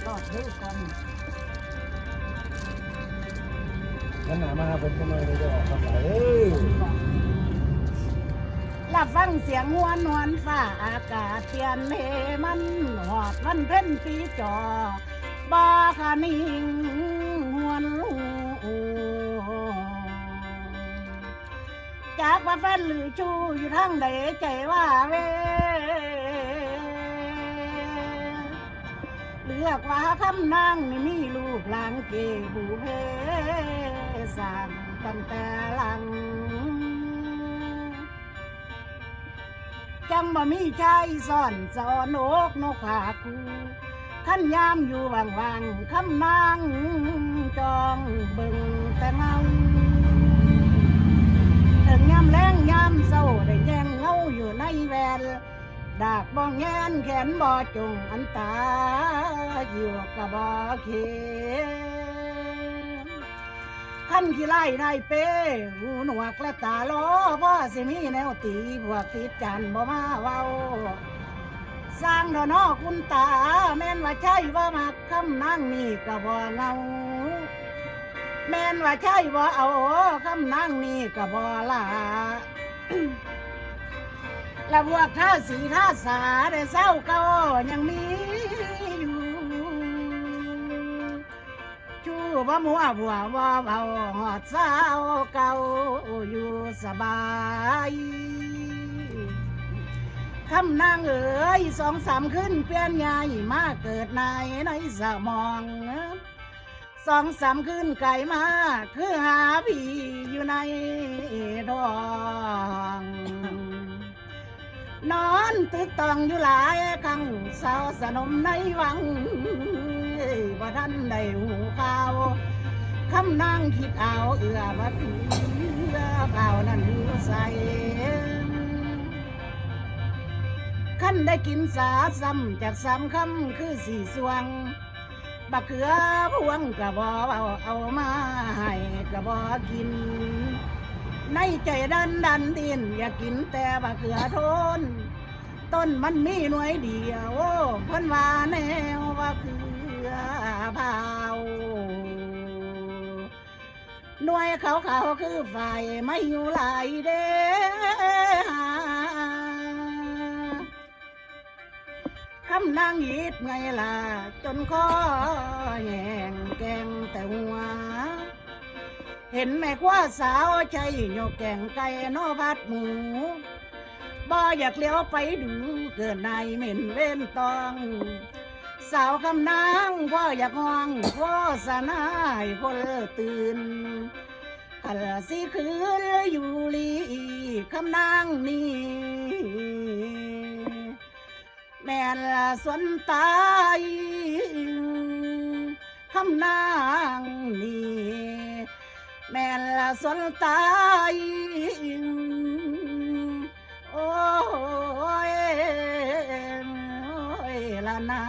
รอดเด้อก่อนงั้นหนามาเป็นทำไมไม่ได้ออกภาษาหลับฟังเสียงงวนนวลฟ้าอากาศเปลี่ยนเลมันหอดวันเพ็ญปีจอบาขานิ่งหวนลูจากว่าแฟนหรือชูอยู่ทางใดใจว่าเวเลือกว่าคำนางนี่มีลูกหลานเกบูเพสร้างตั้งแต่หลังจังบ่มีชายซ่อนสอนนกผาคูขั้นยามอยู่ว่างๆคำนางจองเบิ่งแต่เมาถึงยามแรงยามเศร้าได้แย่งเงาอยู่ในแวลดากบ่แงนแขนบ่จงอันตาอยู่กับบ่เขขั้นขี้ไล่ไทยเป้หูหนวกและตาล้อพ่อสิมีแนวตีพวกติดจันบ่มาเว้าสร้างดอนอคุณตาแม่นว่าใช่ว่ามักคำนั่งนี่ก็บ่เงาแม่นว่าใช่ว่าเอาคำนั่งนี่ก็บ่ลาและพวกท่าสีท่าสาได้เศร้าเก่ายังมีอยู่ชูบ่มัวบัวว่าเบาหอดเศร้าเก่าอยู่สบายคำนางเอ๋ย2-3ขึ้นเปลี่ยนใหญ่มาเกิดในสมอง2-3ขึ้นไก่มาคือหาพี่อยู่ในดองนอนตึกตองอยู่หลายครั้งสาวสนมในวังว่าท่านได้หูข่าวคำนางคิดเอาเอื้อมาถือข่าวนั้นหูใสขั้นได้กินสาซ้ำจาก3 คำคือ4 สวงบักเขือพวงกะบ่เอามาให้กะบ่กินในใจดันดินอยากกินแต่บักเขือโทนต้นมันมีหน่วยเดียวเพิ่นว่าแนวว่าเขือเผาหน่วยเขาคือไฟไม่อยู่หลายเด้คำนางยิดไงล่ะจนคอแห้งแกงแต่หัวเห็นแม่คว้าสาวใจโยกแกงไก่นอพัดหมูบ่อยากเลี้ยวไปดูเกิดในเหม็นเว้นตองสาวคำนางพ่ออยากห้องพ่อสนายคนตื่นขันสิคืนอยู่ลีคำนางนี่แม่ละสนตายคำนางนี่แม่ละสนตายโอ้ยละนา